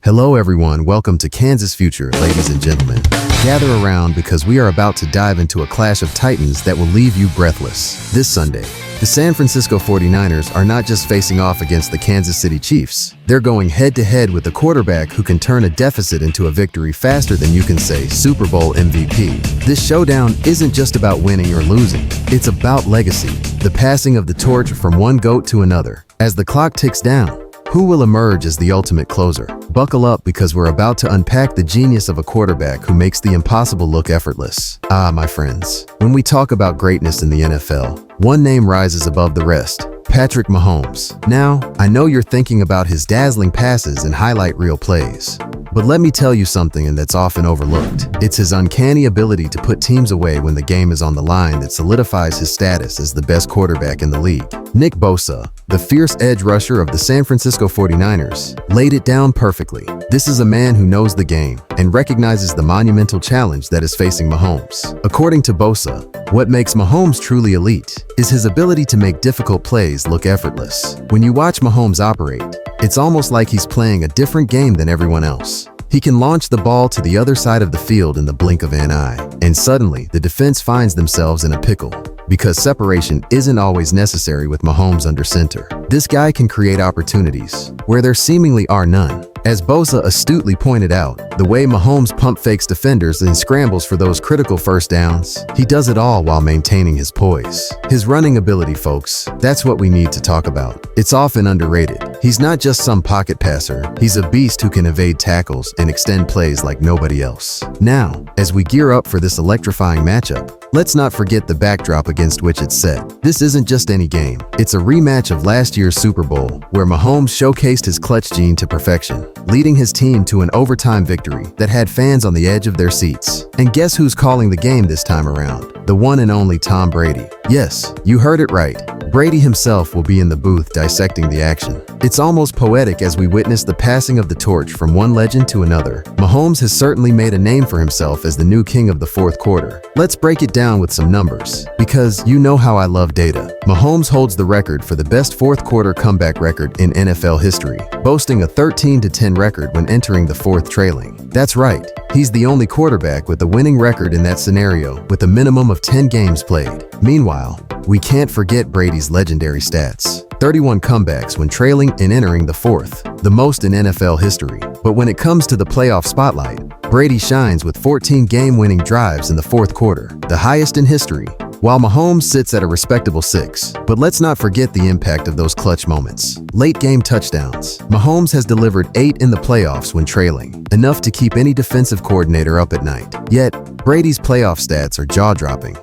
Hello everyone, welcome to Kansas Future, ladies and gentlemen. Gather around because we are about to dive into a clash of titans that will leave you breathless. This Sunday, the San Francisco 49ers are not just facing off against the Kansas City Chiefs. They're going head-to-head with a quarterback who can turn a deficit into a victory faster than you can say Super Bowl MVP. This showdown isn't just about winning or losing. It's about legacy, the passing of the torch from one GOAT to another. As the clock ticks down, who will emerge as the ultimate closer? Buckle up because we're about to unpack the genius of a quarterback who makes the impossible look effortless. My friends, when we talk about greatness in the NFL, one name rises above the rest: Patrick Mahomes. Now, I know you're thinking about his dazzling passes and highlight reel plays. But let me tell you something that's often overlooked. It's his uncanny ability to put teams away when the game is on the line that solidifies his status as the best quarterback in the league. Nick Bosa, the fierce edge rusher of the San Francisco 49ers, laid it down perfectly. This is a man who knows the game and recognizes the monumental challenge that is facing Mahomes. According to Bosa, what makes Mahomes truly elite is his ability to make difficult plays look effortless. When you watch Mahomes operate, it's almost like he's playing a different game than everyone else. He can launch the ball to the other side of the field in the blink of an eye, and suddenly the defense finds themselves in a pickle. Because separation isn't always necessary with Mahomes under center. This guy can create opportunities where there seemingly are none. As Bosa astutely pointed out, the way Mahomes pump fakes defenders and scrambles for those critical first downs, he does it all while maintaining his poise. His running ability, folks, that's what we need to talk about. It's often underrated. He's not just some pocket passer, he's a beast who can evade tackles and extend plays like nobody else. Now, as we gear up for this electrifying matchup, let's not forget the backdrop against which it's set. This isn't just any game. It's a rematch of last year's Super Bowl, where Mahomes showcased his clutch gene to perfection, leading his team to an overtime victory that had fans on the edge of their seats. And guess who's calling the game this time around? The one and only Tom Brady. Yes, you heard it right. Brady himself will be in the booth dissecting the action. It's almost poetic as we witness the passing of the torch from one legend to another. Mahomes has certainly made a name for himself as the new king of the fourth quarter. Let's break it down with some numbers, because you know how I love data. Mahomes holds the record for the best fourth quarter comeback record in NFL history, boasting a 13-10 record when entering the fourth trailing. That's right, he's the only quarterback with a winning record in that scenario with a minimum of 10 games played. Meanwhile, we can't forget Brady's legendary stats. 31 comebacks when trailing and entering the fourth, the most in NFL history. But when it comes to the playoff spotlight, Brady shines with 14 game-winning drives in the fourth quarter, the highest in history, while Mahomes sits at a respectable 6. But let's not forget the impact of those clutch moments. Late-game touchdowns. Mahomes has delivered 8 in the playoffs when trailing, enough to keep any defensive coordinator up at night. Yet, Brady's playoff stats are jaw-dropping,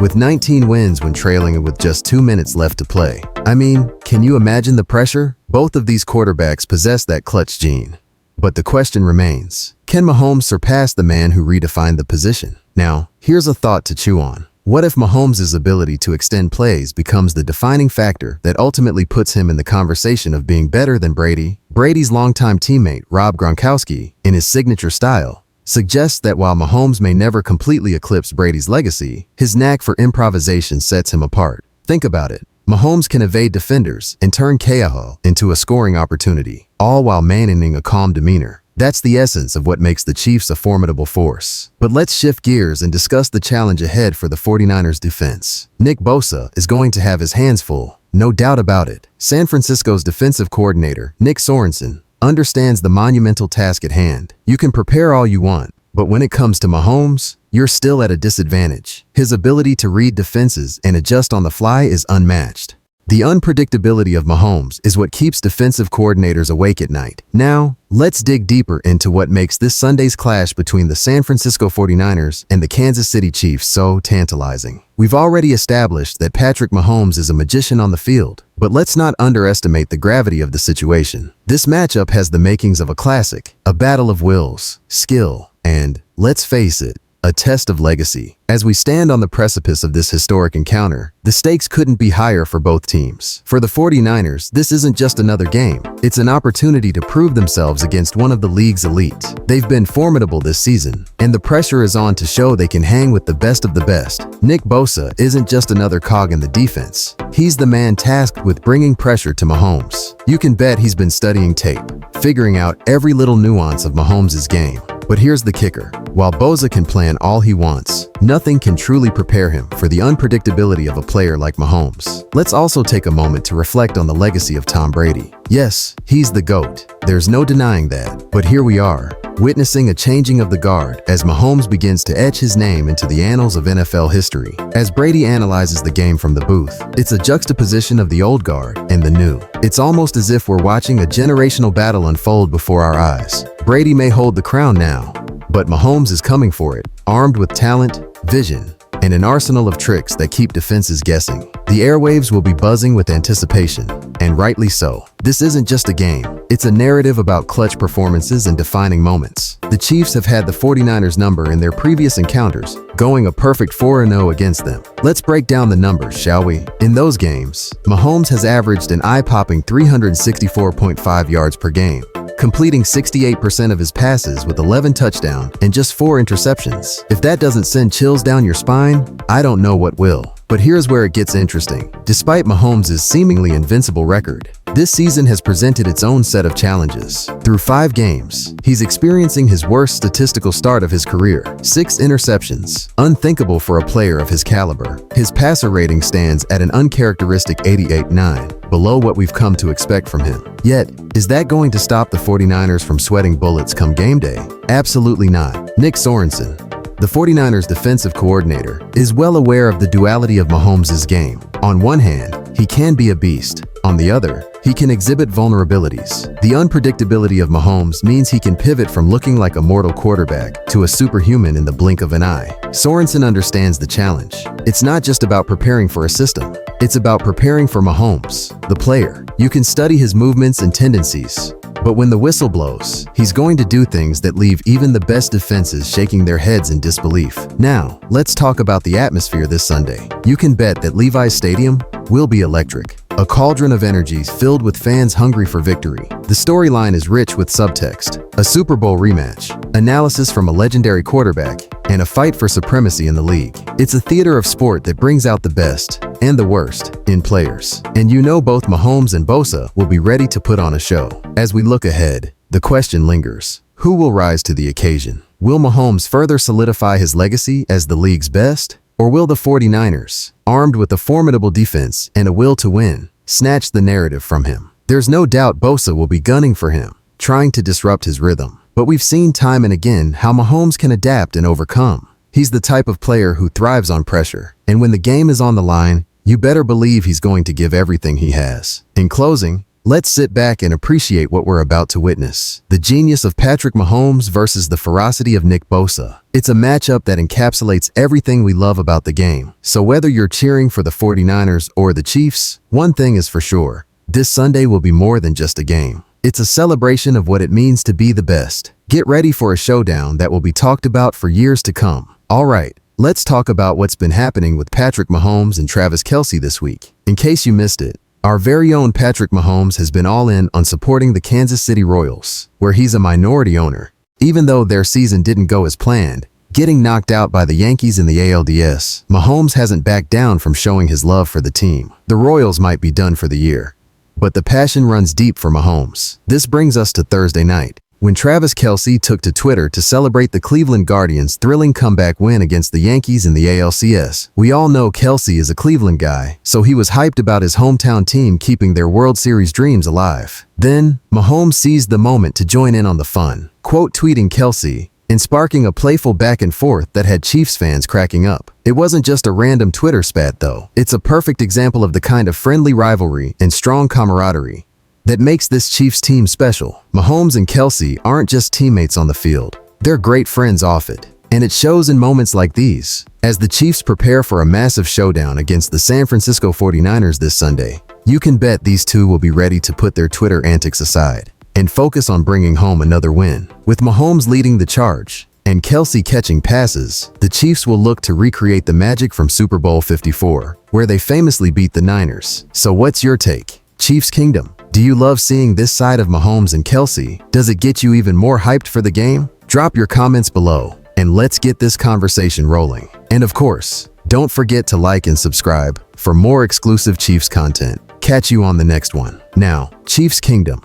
with 19 wins when trailing and with just 2 minutes left to play. I mean, can you imagine the pressure? Both of these quarterbacks possess that clutch gene. But the question remains, can Mahomes surpass the man who redefined the position? Now, here's a thought to chew on. What if Mahomes' ability to extend plays becomes the defining factor that ultimately puts him in the conversation of being better than Brady? Brady's longtime teammate, Rob Gronkowski, in his signature style, suggests that while Mahomes may never completely eclipse Brady's legacy, his knack for improvisation sets him apart. Think about it. Mahomes can evade defenders and turn chaos into a scoring opportunity, all while maintaining a calm demeanor. That's the essence of what makes the Chiefs a formidable force. But let's shift gears and discuss the challenge ahead for the 49ers defense. Nick Bosa is going to have his hands full, no doubt about it. San Francisco's defensive coordinator, Nick Sorensen, understands the monumental task at hand. You can prepare all you want, but when it comes to Mahomes, you're still at a disadvantage. His ability to read defenses and adjust on the fly is unmatched. The unpredictability of Mahomes is what keeps defensive coordinators awake at night. Now, let's dig deeper into what makes this Sunday's clash between the San Francisco 49ers and the Kansas City Chiefs so tantalizing. We've already established that Patrick Mahomes is a magician on the field, but let's not underestimate the gravity of the situation. This matchup has the makings of a classic, a battle of wills, skill, and, let's face it, a test of legacy. As we stand on the precipice of this historic encounter, the stakes couldn't be higher for both teams. For the 49ers, this isn't just another game. It's an opportunity to prove themselves against one of the league's elite. They've been formidable this season, and the pressure is on to show they can hang with the best of the best. Nick Bosa isn't just another cog in the defense. He's the man tasked with bringing pressure to Mahomes. You can bet he's been studying tape, figuring out every little nuance of Mahomes' game. But here's the kicker. While Bosa can plan all he wants, nothing can truly prepare him for the unpredictability of a player like Mahomes. Let's also take a moment to reflect on the legacy of Tom Brady. Yes, he's the GOAT. There's no denying that. But here we are, witnessing a changing of the guard as Mahomes begins to etch his name into the annals of NFL history. As Brady analyzes the game from the booth, it's a juxtaposition of the old guard and the new. It's almost as if we're watching a generational battle unfold before our eyes. Brady may hold the crown now, but Mahomes is coming for it, armed with talent, vision, and an arsenal of tricks that keep defenses guessing. The airwaves will be buzzing with anticipation, and rightly so. This isn't just a game. It's a narrative about clutch performances and defining moments. The Chiefs have had the 49ers number in their previous encounters, going a perfect 4-0 against them. Let's break down the numbers, shall we? In those games, Mahomes has averaged an eye-popping 364.5 yards per game, completing 68% of his passes with 11 touchdowns and just 4 interceptions. If that doesn't send chills down your spine, I don't know what will. But here's where it gets interesting. Despite Mahomes' seemingly invincible record, this season has presented its own set of challenges. Through 5 games, he's experiencing his worst statistical start of his career. 6 interceptions, unthinkable for a player of his caliber. His passer rating stands at an uncharacteristic 88.9, below what we've come to expect from him. Yet, is that going to stop the 49ers from sweating bullets come game day? Absolutely not. Nick Sorensen, the 49ers defensive coordinator, is well aware of the duality of Mahomes' game. On one hand, he can be a beast. On the other, he can exhibit vulnerabilities. The unpredictability of Mahomes means he can pivot from looking like a mortal quarterback to a superhuman in the blink of an eye. Sorensen understands the challenge. It's not just about preparing for a system. It's about preparing for Mahomes, the player. You can study his movements and tendencies, but when the whistle blows, he's going to do things that leave even the best defenses shaking their heads in disbelief. Now, let's talk about the atmosphere this Sunday. You can bet that Levi's Stadium will be electric. A cauldron of energies filled with fans hungry for victory. The storyline is rich with subtext, a Super Bowl rematch, analysis from a legendary quarterback, and a fight for supremacy in the league. It's a theater of sport that brings out the best and the worst in players. And you know both Mahomes and Bosa will be ready to put on a show. As we look ahead, the question lingers. Who will rise to the occasion? Will Mahomes further solidify his legacy as the league's best? Or will the 49ers, armed with a formidable defense and a will to win, snatch the narrative from him? There's no doubt Bosa will be gunning for him, trying to disrupt his rhythm. But we've seen time and again how Mahomes can adapt and overcome. He's the type of player who thrives on pressure, and when the game is on the line, you better believe he's going to give everything he has. In closing, let's sit back and appreciate what we're about to witness. The genius of Patrick Mahomes versus the ferocity of Nick Bosa. It's a matchup that encapsulates everything we love about the game. So whether you're cheering for the 49ers or the Chiefs, one thing is for sure. This Sunday will be more than just a game. It's a celebration of what it means to be the best. Get ready for a showdown that will be talked about for years to come. All right, let's talk about what's been happening with Patrick Mahomes and Travis Kelce this week. In case you missed it, our very own Patrick Mahomes has been all in on supporting the Kansas City Royals, where he's a minority owner. Even though their season didn't go as planned, getting knocked out by the Yankees in the ALDS, Mahomes hasn't backed down from showing his love for the team. The Royals might be done for the year, but the passion runs deep for Mahomes. This brings us to Thursday night, when Travis Kelce took to Twitter to celebrate the Cleveland Guardians' thrilling comeback win against the Yankees in the ALCS. We all know Kelce is a Cleveland guy, so he was hyped about his hometown team keeping their World Series dreams alive. Then, Mahomes seized the moment to join in on the fun, quote tweeting Kelce, and sparking a playful back and forth that had Chiefs fans cracking up. It wasn't just a random Twitter spat though. It's a perfect example of the kind of friendly rivalry and strong camaraderie that makes this Chiefs team special. Mahomes and Kelce aren't just teammates on the field. They're great friends off it. And it shows in moments like these. As the Chiefs prepare for a massive showdown against the San Francisco 49ers this Sunday, you can bet these two will be ready to put their Twitter antics aside and focus on bringing home another win. With Mahomes leading the charge, and Kelsey catching passes, the Chiefs will look to recreate the magic from Super Bowl 54, where they famously beat the Niners. So what's your take? Chiefs Kingdom. Do you love seeing this side of Mahomes and Kelsey? Does it get you even more hyped for the game? Drop your comments below, and let's get this conversation rolling. And of course, don't forget to like and subscribe for more exclusive Chiefs content. Catch you on the next one. Now, Chiefs Kingdom.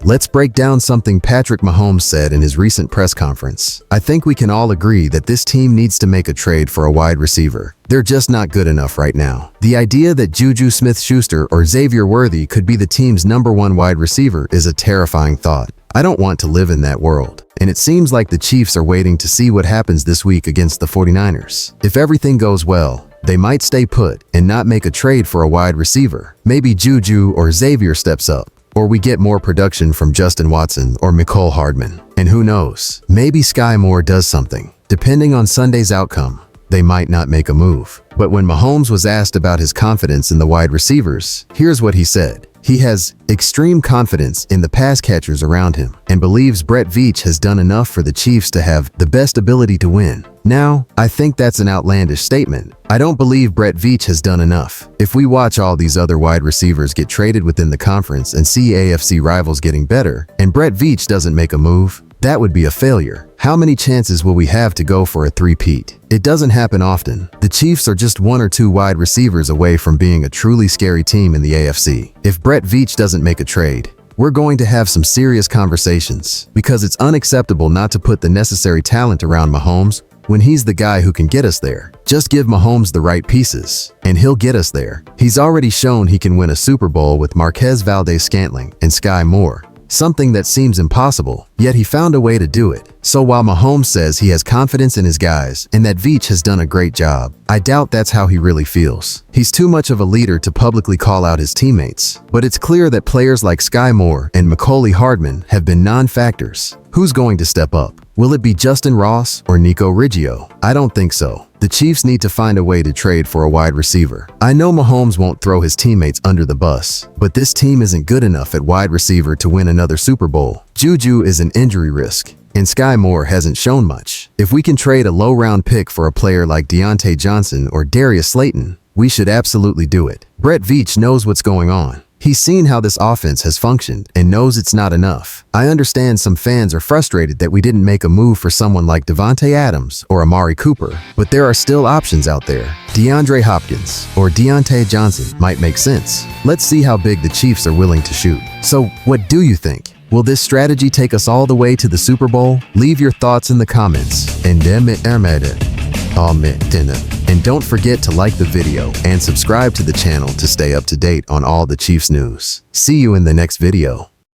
Let's break down something Patrick Mahomes said in his recent press conference. I think we can all agree that this team needs to make a trade for a wide receiver. They're just not good enough right now. The idea that Juju Smith-Schuster or Xavier Worthy could be the team's #1 wide receiver is a terrifying thought. I don't want to live in that world. And it seems like the Chiefs are waiting to see what happens this week against the 49ers. If everything goes well, they might stay put and not make a trade for a wide receiver. Maybe Juju or Xavier steps up, or we get more production from Justin Watson or Mecole Hardman. And who knows, maybe Sky Moore does something. Depending on Sunday's outcome, they might not make a move. But when Mahomes was asked about his confidence in the wide receivers, here's what he said. He has extreme confidence in the pass catchers around him and believes Brett Veach has done enough for the Chiefs to have the best ability to win. Now, I think that's an outlandish statement. I don't believe Brett Veach has done enough. If we watch all these other wide receivers get traded within the conference and see AFC rivals getting better, and Brett Veach doesn't make a move, that would be a failure. How many chances will we have to go for a three-peat? It doesn't happen often. The Chiefs are just 1 or 2 wide receivers away from being a truly scary team in the AFC. If Brett Veach doesn't make a trade, we're going to have some serious conversations, because it's unacceptable not to put the necessary talent around Mahomes when he's the guy who can get us there. Just give Mahomes the right pieces, and he'll get us there. He's already shown he can win a Super Bowl with Marquez Valdes-Scantling and Sky Moore. Something that seems impossible, yet he found a way to do it. So while Mahomes says he has confidence in his guys and that Veach has done a great job, I doubt that's how he really feels. He's too much of a leader to publicly call out his teammates. But it's clear that players like Sky Moore and Mecole Hardman have been non-factors. Who's going to step up? Will it be Justin Ross or Nico Riggio? I don't think so. The Chiefs need to find a way to trade for a wide receiver. I know Mahomes won't throw his teammates under the bus, but this team isn't good enough at wide receiver to win another Super Bowl. Juju is an injury risk, and Sky Moore hasn't shown much. If we can trade a low-round pick for a player like Deontay Johnson or Darius Slayton, we should absolutely do it. Brett Veach knows what's going on. He's seen how this offense has functioned and knows it's not enough. I understand some fans are frustrated that we didn't make a move for someone like Davante Adams or Amari Cooper, but there are still options out there. DeAndre Hopkins or Deontay Johnson might make sense. Let's see how big the Chiefs are willing to shoot. So, what do you think? Will this strategy take us all the way to the Super Bowl? Leave your thoughts in the comments. And don't forget to like the video and subscribe to the channel to stay up to date on all the Chiefs news. See you in the next video.